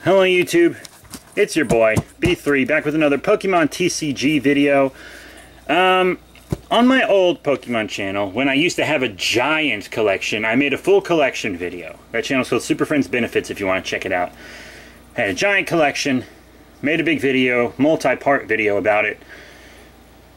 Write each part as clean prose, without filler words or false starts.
Hello YouTube, it's your boy B3 back with another Pokemon TCG video. On my old Pokemon channel, when I used to have a giant collection, I made a full collection video. That channel's called Super Friends Benefits if you want to check it out. Had a giant collection, made a big video, multi-part video about it,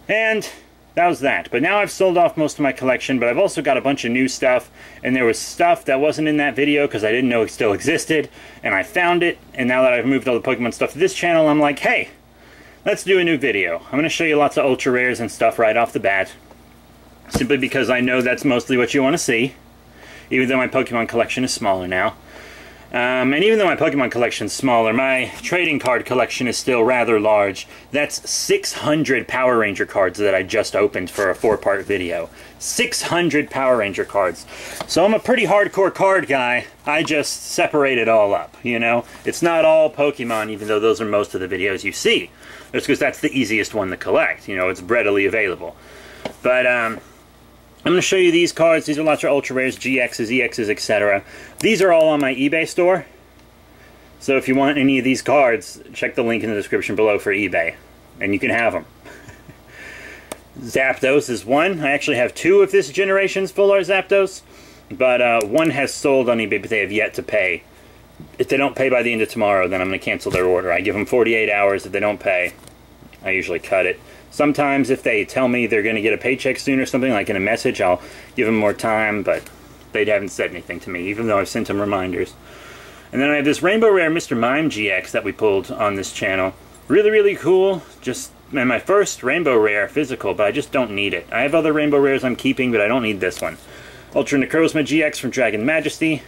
and that was that. But now I've sold off most of my collection, but I've also got a bunch of new stuff, and there was stuff that wasn't in that video because I didn't know it still existed, and I found it, and now that I've moved all the Pokemon stuff to this channel, I'm like, hey, let's do a new video. I'm going to show you lots of ultra rares and stuff right off the bat, simply because I know that's mostly what you want to see, even though my Pokemon collection is smaller now. And even though my Pokemon collection is smaller, my trading card collection is still rather large. That's 600 Power Ranger cards that I just opened for a 4-part video. 600 Power Ranger cards. So I'm a pretty hardcore card guy. I just separate it all up, you know? It's not all Pokemon, even though those are most of the videos you see. That's because that's the easiest one to collect. You know, it's readily available. But, I'm going to show you these cards. These are lots of ultra rares, GXs, EXs, etc. These are all on my eBay store. So if you want any of these cards, check the link in the description below for eBay. And you can have them. Zapdos is one. I actually have 2 of this generation's Full Art Zapdos. But one has sold on eBay, but they have yet to pay. If they don't pay by the end of tomorrow, then I'm going to cancel their order. I give them 48 hours. If they don't pay, I usually cut it. Sometimes if they tell me they're going to get a paycheck soon or something, like in a message, I'll give them more time, but they haven't said anything to me, even though I've sent them reminders. And then I have this Rainbow Rare Mr. Mime GX that we pulled on this channel. Really, really cool. Just my first Rainbow Rare physical, but I just don't need it. I have other Rainbow Rares I'm keeping, but I don't need this one. Ultra Necrozma GX from Dragon Majesty.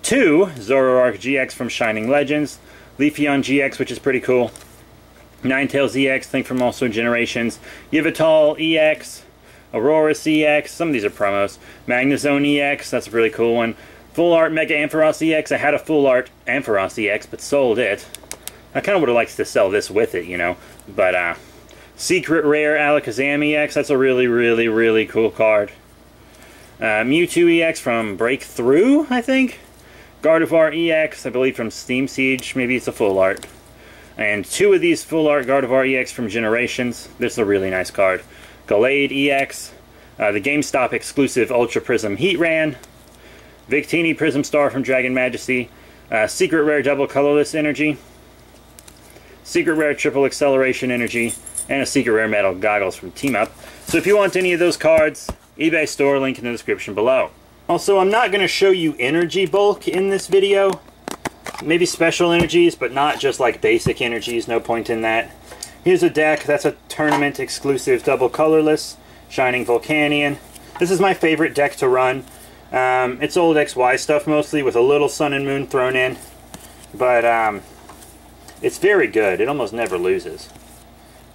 2 Zoroark GX from Shining Legends. Leafeon GX, which is pretty cool. Ninetales EX, think from also Generations, Yveltal EX, Aurora's EX, some of these are promos, Magnezone EX, that's a really cool one, Full Art Mega Ampharos EX, I had a Full Art Ampharos EX, but sold it. I kind of would have liked to sell this with it, you know, but, Secret Rare Alakazam EX, that's a really, really, really cool card. Mewtwo EX from Breakthrough, I think, Gardevoir EX, I believe from Steam Siege, maybe it's a Full Art. And 2 of these Full Art Gardevoir EX from Generations. This is a really nice card. Gallade EX. The GameStop exclusive Ultra Prism Heatran. Victini Prism Star from Dragon Majesty. Secret Rare Double Colorless Energy. Secret Rare Triple Acceleration Energy. And a Secret Rare Metal Goggles from Team Up. So if you want any of those cards, eBay store, link in the description below. Also, I'm not going to show you energy bulk in this video. Maybe special energies, but not just like basic energies, no point in that. Here's a deck, that's a tournament exclusive double colorless, Shining Volcanion. This is my favorite deck to run. It's old XY stuff mostly, with a little Sun and Moon thrown in. But it's very good, it almost never loses.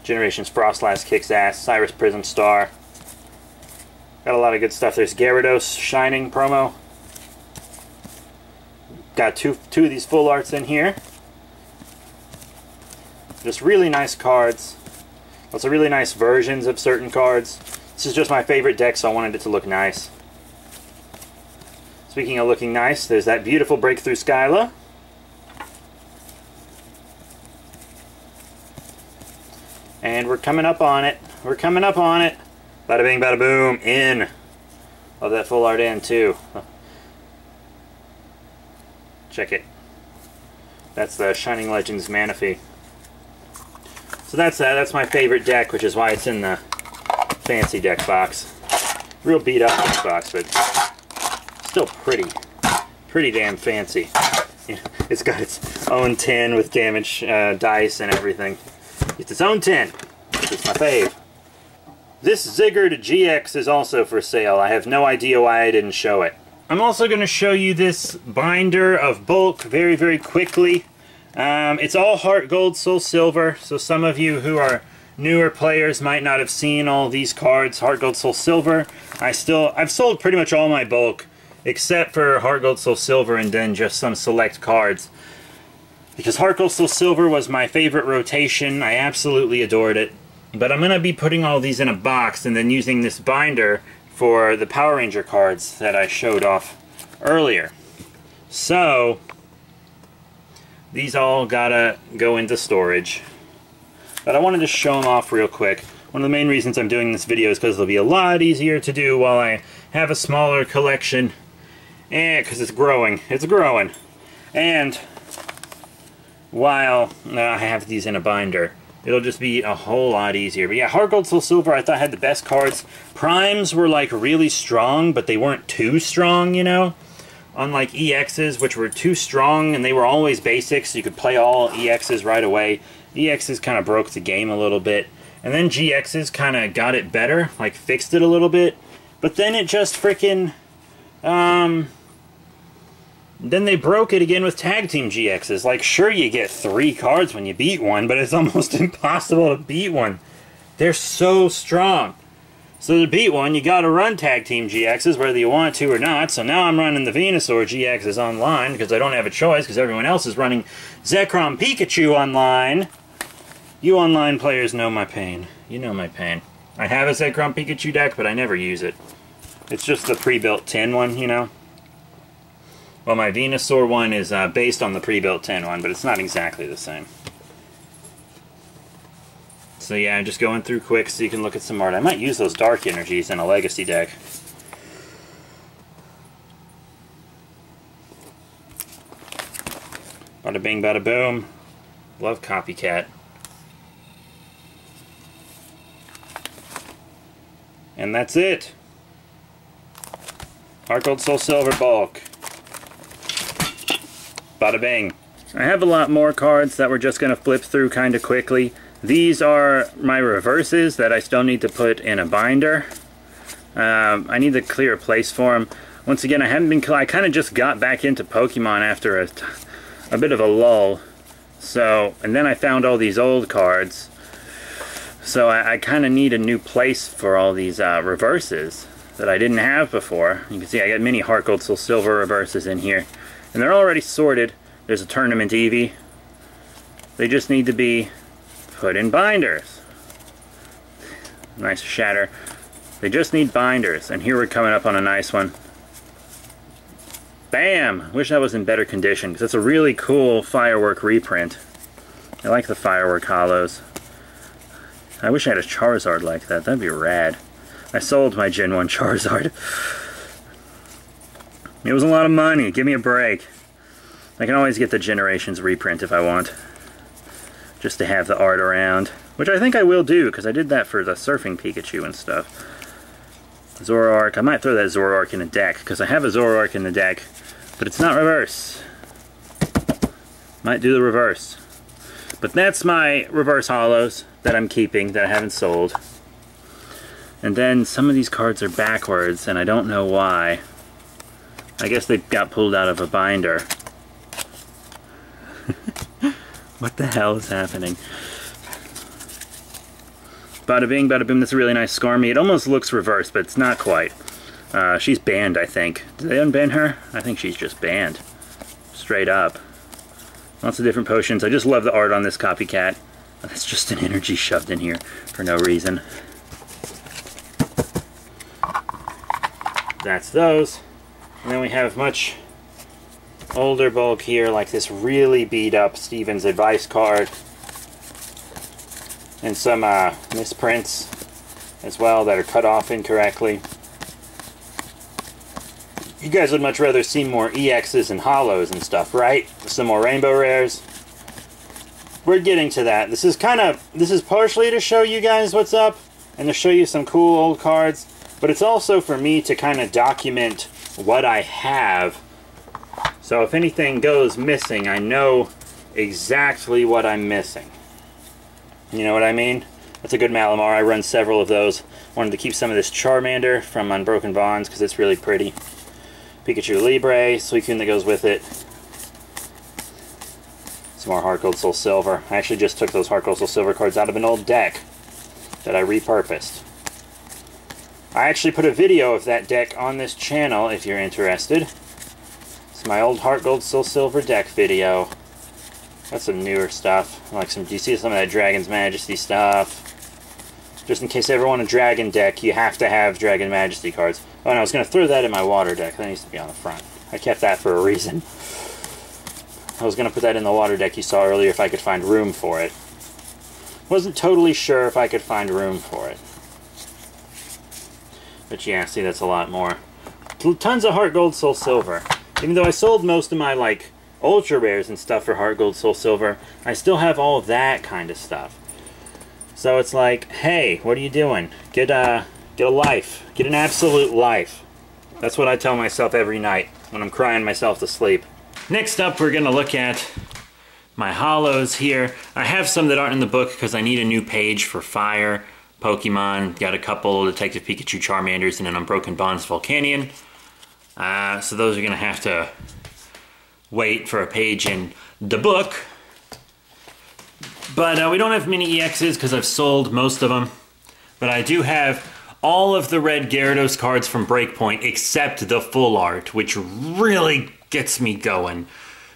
Generations Frostlass kicks ass, Cyrus Prism Star. Got a lot of good stuff. There's Gyarados Shining promo. Got two of these Full Arts in here. Just really nice cards. Lots of really nice versions of certain cards. This is just my favorite deck, so I wanted it to look nice. Speaking of looking nice, there's that beautiful Breakthrough Skyla. And we're coming up on it. We're coming up on it. Bada bing, bada boom, in. Love that Full Art in, too. Check it. That's the Shining Legends Manaphy. So that's my favorite deck, which is why it's in the fancy deck box. Real beat up deck box, but still pretty damn fancy. It's got its own tin with damage dice and everything. It's its own tin. It's my fave. This Ziggurat GX is also for sale. I have no idea why I didn't show it. I'm also going to show you this binder of bulk very, very quickly. It's all Heart Gold, Soul Silver, so some of you who are newer players might not have seen all these cards. Heart Gold, Soul Silver. I've sold pretty much all my bulk, except for Heart Gold, Soul Silver, and then just some select cards. Because Heart Gold, Soul Silver was my favorite rotation. I absolutely adored it. But I'm going to be putting all these in a box and then using this binder for the Power Ranger cards that I showed off earlier. So, These all gotta go into storage. But I wanted to show them off real quick. One of the main reasons I'm doing this video is because it'll be a lot easier to do while I have a smaller collection. And because it's growing. It's growing. And while I have these in a binder, it'll just be a whole lot easier. But yeah, Heart Gold, Soul Silver I thought had the best cards. Primes were like really strong, but they weren't too strong, you know? Unlike EXs, which were too strong, and they were always basics, so you could play all EXs right away. EXs kind of broke the game a little bit. And then GXs kind of got it better, like fixed it a little bit. But then it just freaking... Then they broke it again with Tag Team GXs. Like, sure, you get 3 cards when you beat one, but it's almost impossible to beat one. They're so strong. So to beat one, you gotta run Tag Team GXs, whether you want to or not. So now I'm running the Venusaur GXs online, because I don't have a choice, because everyone else is running Zekrom Pikachu online. You online players know my pain. You know my pain. I have a Zekrom Pikachu deck, but I never use it. It's just the pre-built 10 one, you know? Well, my Venusaur one is based on the pre-built 10 one, but it's not exactly the same. So yeah, I'm just going through quick so you can look at some art. I might use those Dark Energies in a Legacy deck. Bada bing, bada boom. Love Copycat. And that's it. Heart Gold, Soul Silver bulk. Bada bing. I have a lot more cards that we're just going to flip through kind of quickly. These are my reverses that I still need to put in a binder. I need to clear a place for them. Once again, I kind of just got back into Pokemon after a bit of a lull. So, and then I found all these old cards. So I kind of need a new place for all these reverses that I didn't have before. You can see I got many Heart Gold, Soul Silver reverses in here. And they're already sorted. There's a Tournament Eevee. They just need to be put in binders. Nice shatter. They just need binders. And here we're coming up on a nice one. Bam! Wish that was in better condition, because it's a really cool Firework reprint. I like the Firework hollows. I wish I had a Charizard like that. That'd be rad. I sold my Gen 1 Charizard. It was a lot of money. Give me a break. I can always get the Generations reprint if I want. Just to have the art around. Which I think I will do, because I did that for the Surfing Pikachu and stuff. Zoroark. I might throw that Zoroark in a deck, because I have a Zoroark in the deck, but it's not reverse. Might do the reverse. But that's my reverse hollows that I'm keeping, that I haven't sold. And then some of these cards are backwards, and I don't know why. I guess they got pulled out of a binder. What the hell is happening? Bada bing, bada boom. That's a really nice Skarmy. It almost looks reversed, but it's not quite. She's banned, I think. Did they unban her? I think she's just banned. Straight up. Lots of different potions. I just love the art on this Copycat. That's just an energy shoved in here for no reason. That's those. And then we have much older bulk here, like this really beat up Steven's Advice card. And some misprints as well that are cut off incorrectly. You guys would much rather see more EXs and hollows and stuff, right? Some more rainbow rares. We're getting to that. This is partially to show you guys what's up and to show you some cool old cards, but it's also for me to kind of document what I have. So if anything goes missing, I know exactly what I'm missing. You know what I mean? That's a good Malamar. I run several of those. Wanted to keep some of this Charmander from Unbroken Bonds because it's really pretty. Pikachu Libre, Suicune that goes with it. Some more Heart Gold, Soul Silver. I actually just took those Heart Gold, Soul Silver cards out of an old deck that I repurposed. I actually put a video of that deck on this channel if you're interested. It's my old Heart Gold, Soul Silver deck video. That's some newer stuff. Like some, do you see some of that Dragon's Majesty stuff? Just in case you ever want a Dragon deck, you have to have Dragon Majesty cards. Oh, and I was going to throw that in my water deck. That needs to be on the front. I kept that for a reason. I was going to put that in the water deck you saw earlier if I could find room for it. Wasn't totally sure if I could find room for it. But yeah, see, that's a lot more. Tons of Heart Gold, Soul Silver. Even though I sold most of my, like, ultra rares and stuff for Heart Gold, Soul Silver, I still have all of that kind of stuff. So it's like, hey, what are you doing? Get a life. Get an absolute life. That's what I tell myself every night when I'm crying myself to sleep. Next up, we're going to look at my holos here. I have some that aren't in the book because I need a new page for Fire, Pokemon. Got a couple Detective Pikachu Charmanders and an Unbroken Bonds Volcanion. So those are going to have to wait for a page in the book. But we don't have many EXs because I've sold most of them. But I do have all of the red Gyarados cards from Breakpoint except the full art, which really gets me going.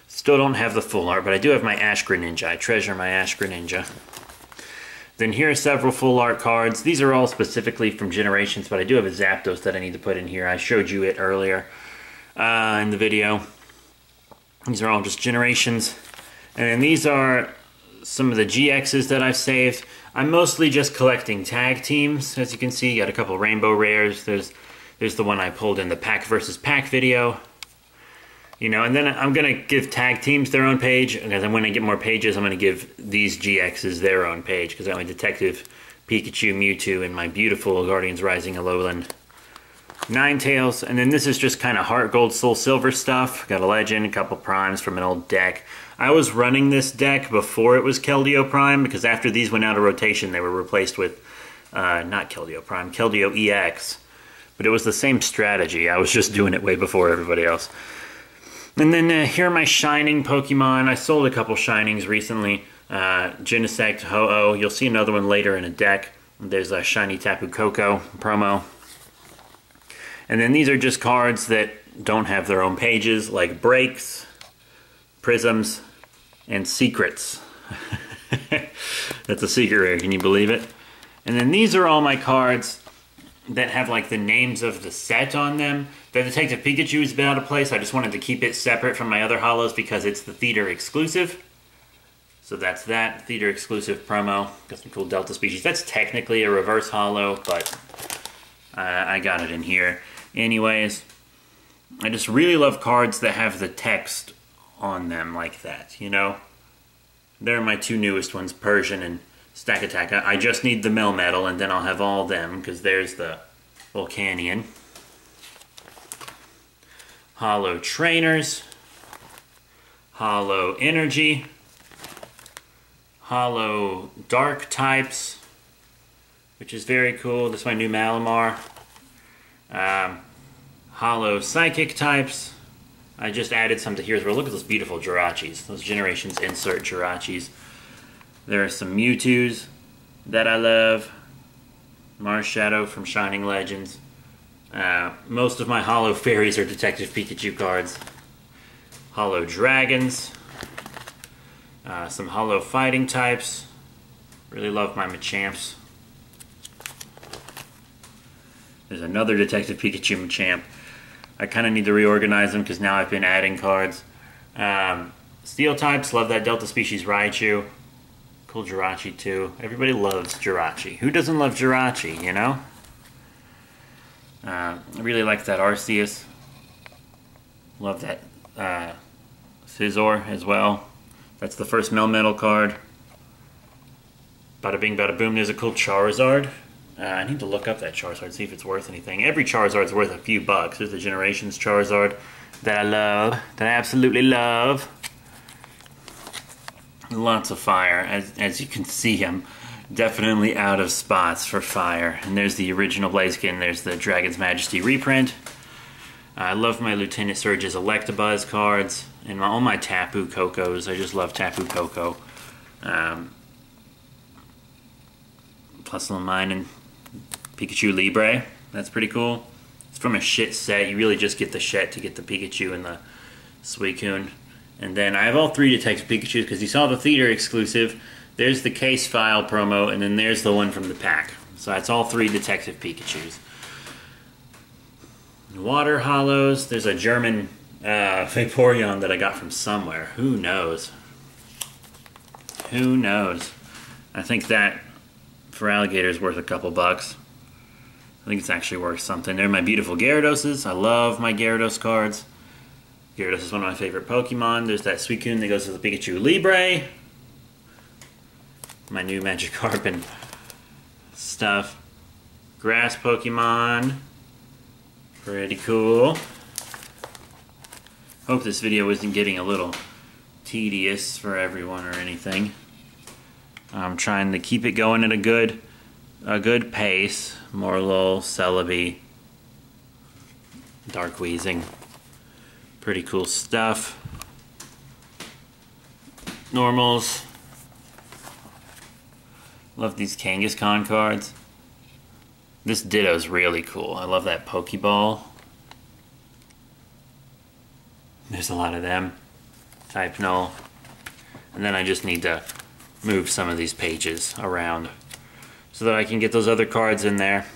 Still don't have the full art, but I do have my Ash Greninja. I treasure my Ash Greninja. Then here are several full art cards. These are all specifically from Generations, but I do have a Zapdos that I need to put in here. I showed you it earlier in the video. These are all just Generations. And then these are some of the GXs that I've saved. I'm mostly just collecting tag teams. As you can see, got a couple rainbow rares. There's the one I pulled in the pack versus pack video. You know, and then I'm going to give tag teams their own page, and then when I get more pages, I'm going to give these GXs their own page, because I got my Detective Pikachu, Mewtwo, and my beautiful Guardians Rising Alolan Ninetales. And then this is just kind of Heart Gold, Soul Silver stuff. Got a Legend, a couple Primes from an old deck. I was running this deck before it was Keldeo Prime, because after these went out of rotation, they were replaced with, not Keldeo Prime, Keldeo EX. But it was the same strategy. I was just doing it way before everybody else. And then here are my Shining Pokemon. I sold a couple Shinings recently. Genesect, Ho-Oh. You'll see another one later in a deck. There's a Shiny Tapu Koko promo. And then these are just cards that don't have their own pages, like Breaks, Prisms, and Secrets. That's a secret rare, can you believe it? And then these are all my cards that have like the names of the set on them. The Detective Pikachu is a bit out of place. I just wanted to keep it separate from my other holos because it's the theater exclusive. So that's that, theater exclusive promo. Got some cool Delta species. That's technically a reverse holo, but I got it in here. Anyways, I just really love cards that have the text on them like that, you know? They're my two newest ones, Persian and Stack Attack. I just need the Melmetal, and then I'll have all them, because there's the Volcanion. Holo Trainers. Holo Energy. Holo Dark types, which is very cool. This is my new Malamar. Holo Psychic types. I just added some to here as well. Look at those beautiful Jirachis. Those Generations insert Jirachis. There are some Mewtwo's that I love. Mars Shadow from Shining Legends. Most of my Holo Fairies are Detective Pikachu cards. Holo Dragons. Some Holo Fighting types. Really love my Machamps. There's another Detective Pikachu Machamp. I kind of need to reorganize them because now I've been adding cards. Steel types, love that Delta Species Raichu. Cool Jirachi too. Everybody loves Jirachi. Who doesn't love Jirachi, you know? I really like that Arceus. Love that Scizor as well. That's the first Melmetal card. Bada bing, bada boom. There's a cool Charizard. I need to look up that Charizard, see if it's worth anything. Every Charizard's worth a few bucks. There's the Generations Charizard that I love, that I absolutely love. Lots of fire. As you can see, I'm definitely out of spots for fire. And there's the original Blaziken. There's the Dragon's Majesty reprint. I love my Lieutenant Surge's Electabuzz cards. And all my Tapu Kokos. I just love Tapu Koko. Plus mine and Pikachu Libre. That's pretty cool. It's from a shit set. You really just get the Shet to get the Pikachu and the Suicune. And then I have all three Detective Pikachus because you saw the theater exclusive. There's the case file promo, and then there's the one from the pack. So that's all three Detective Pikachus. Water Holos. There's a German Vaporeon that I got from somewhere. Who knows? Who knows? I think that for alligator is worth a couple bucks. I think it's actually worth something. They're my beautiful Gyarados. I love my Gyarados cards. Gyarados is one of my favorite Pokemon. There's that Suicune that goes with the Pikachu Libre. My new Magikarp and stuff. Grass Pokemon. Pretty cool. Hope this video isn't getting a little tedious for everyone or anything. I'm trying to keep it going at a good pace. Morlul, Celebi, Dark Weezing. Pretty cool stuff. Normals. Love these Kangaskhan cards. This Ditto's really cool. I love that Pokeball. There's a lot of them. Type Null. And then I just need to move some of these pages around so that I can get those other cards in there.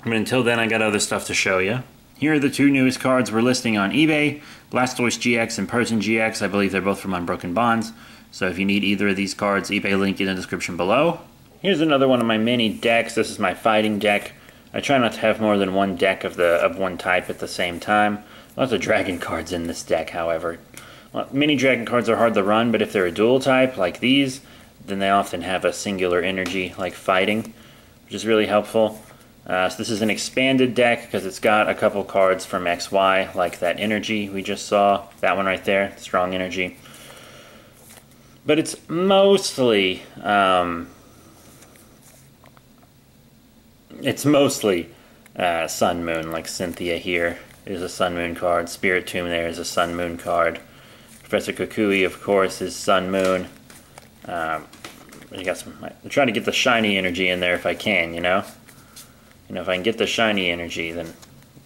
But until then, I got other stuff to show you. Here are the two newest cards we're listing on eBay. Blastoise GX and Persian GX. I believe they're both from Unbroken Bonds. So if you need either of these cards, eBay link in the description below. Here's another one of my mini decks. This is my fighting deck. I try not to have more than one deck of one type at the same time. Lots of dragon cards in this deck, however. Mini dragon cards are hard to run, but if they're a dual type, like these, then they often have a singular energy, like fighting, which is really helpful. So this is an expanded deck, because it's got a couple cards from XY, like that energy we just saw. That one right there, strong energy. But it's mostly... Sun Moon, like Cynthia here is a Sun Moon card. Spirit Tomb there is a Sun Moon card. Professor Kukui, of course, is Sun Moon. You got some. I try to get the shiny energy in there if I can, you know. You know, if I can get the shiny energy, then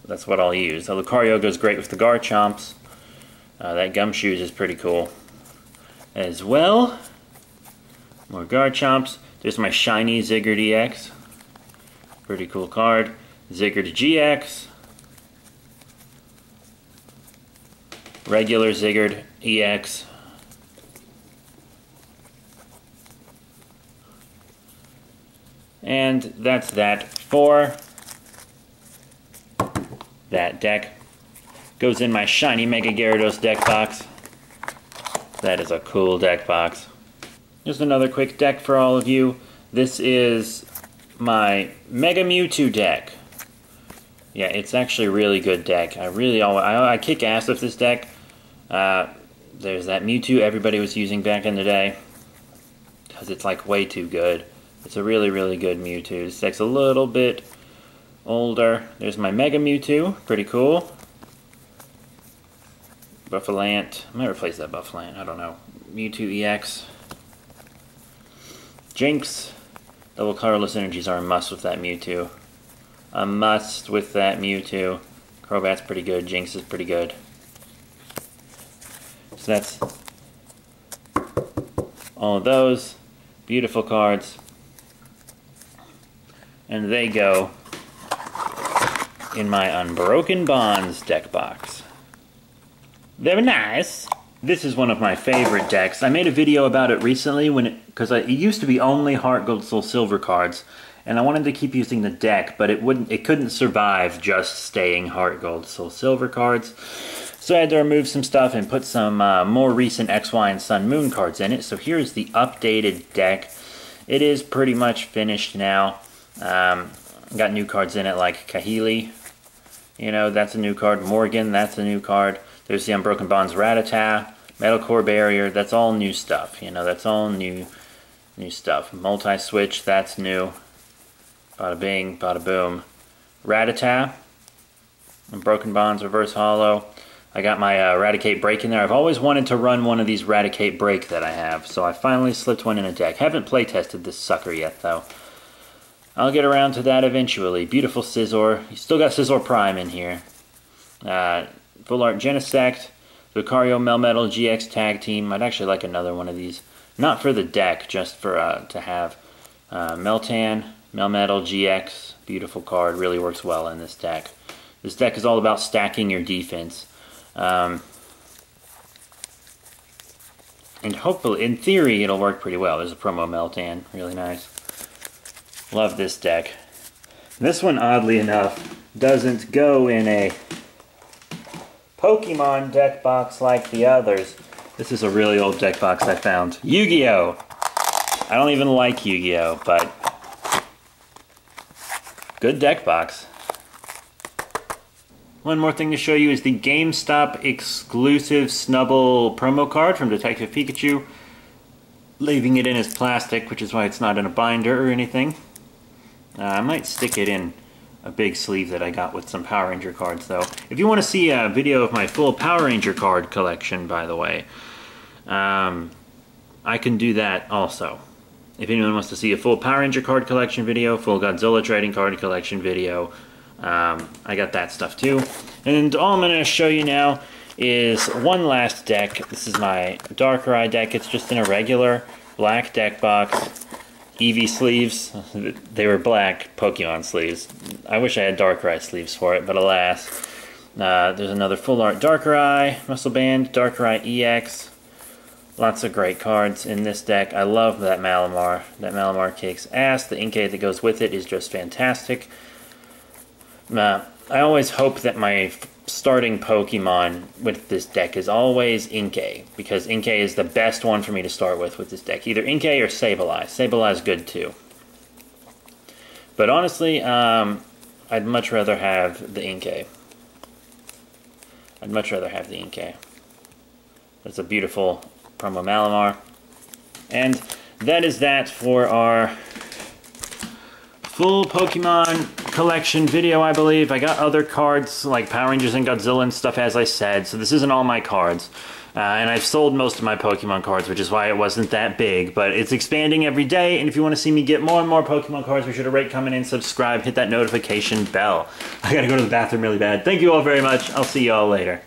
that's what I'll use. The Lucario goes great with the Garchomps. That Gumshoes is pretty cool as well. More Garchomps. There's my shiny Ziggurat EX. Pretty cool card. Ziggurat GX. Regular Ziggurat EX. And that's that for that deck. Goes in my shiny Mega Gyarados deck box. That is a cool deck box. Just another quick deck for all of you. This is my Mega Mewtwo deck. Yeah, it's actually a really good deck. I kick ass with this deck. There's that Mewtwo everybody was using back in the day, because it's like way too good. It's a really, really good Mewtwo. This deck's a little bit older. There's my Mega Mewtwo, pretty cool. Buffalant, I might replace that Buffalant, I don't know. Mewtwo EX. Jinx. Double colorless energies are a must with that Mewtwo. A must with that Mewtwo. Crobat's pretty good. Jinx is pretty good. So that's all of those beautiful cards. And they go in my Unbroken Bonds deck box. Very nice. This is one of my favorite decks. I made a video about it recently because it used to be only Heart Gold Soul Silver cards, and I wanted to keep using the deck, but it couldn't survive just staying Heart Gold Soul Silver cards. So I had to remove some stuff and put some more recent X, Y, and Sun Moon cards in it. So here's the updated deck. It is pretty much finished now. Got new cards in it like Kahili. You know, that's a new card. Morgan, that's a new card. There's the Unbroken Bonds Rattata, Metal Core Barrier, that's all new stuff. You know, that's all new stuff. Multi-Switch, that's new. Bada bing, bada boom. Rattata, Unbroken Bonds Reverse Hollow. I got my Raticate Break in there. I've always wanted to run one of these Raticate Break that I have, so I finally slipped one in a deck. Haven't play-tested this sucker yet, though. I'll get around to that eventually. Beautiful Scizor. You still got Scizor Prime in here. Full Art Genesect, Lucario Melmetal GX Tag Team. I'd actually like another one of these. Not for the deck, just for to have. Meltan, Melmetal GX. Beautiful card. Really works well in this deck. This deck is all about stacking your defense. And hopefully, in theory, it'll work pretty well. There's a promo Meltan, really nice. Love this deck. This one, oddly enough, doesn't go in a Pokemon deck box like the others. This is a really old deck box I found. Yu-Gi-Oh! I don't even like Yu-Gi-Oh, but good deck box. One more thing to show you is the GameStop exclusive Snubble promo card from Detective Pikachu. Leaving it in as plastic, which is why it's not in a binder or anything. I might stick it in a big sleeve that I got with some Power Ranger cards, though. If you want to see a video of my full Power Ranger card collection, by the way, I can do that also. If anyone wants to see a full Power Ranger card collection video, full Godzilla trading card collection video, I got that stuff too. And all I'm going to show you now is one last deck. This is my Darkrai deck. It's just in a regular black deck box. Eevee sleeves. They were black Pokemon sleeves. I wish I had Darkrai sleeves for it, but alas. There's another full art Darkrai, Muscle Band, Darkrai EX. Lots of great cards in this deck. I love that Malamar. That Malamar kicks ass. The Inkay that goes with it is just fantastic. I always hope that my starting Pokemon with this deck is always Inkay, because Inkay is the best one for me to start with this deck. Either Inkay or Sableye. Sableye is good too. But honestly, I'd much rather have the Inkay. I'd much rather have the Inkay. That's a beautiful promo Malamar. And that is that for our full Pokemon collection video, I believe. I got other cards like Power Rangers and Godzilla and stuff, as I said, so this isn't all my cards. And I've sold most of my Pokemon cards, which is why it wasn't that big, but it's expanding every day, and if you want to see me get more and more Pokemon cards, be sure to rate, comment, and subscribe. Hit that notification bell. I gotta go to the bathroom really bad. Thank you all very much. I'll see you all later.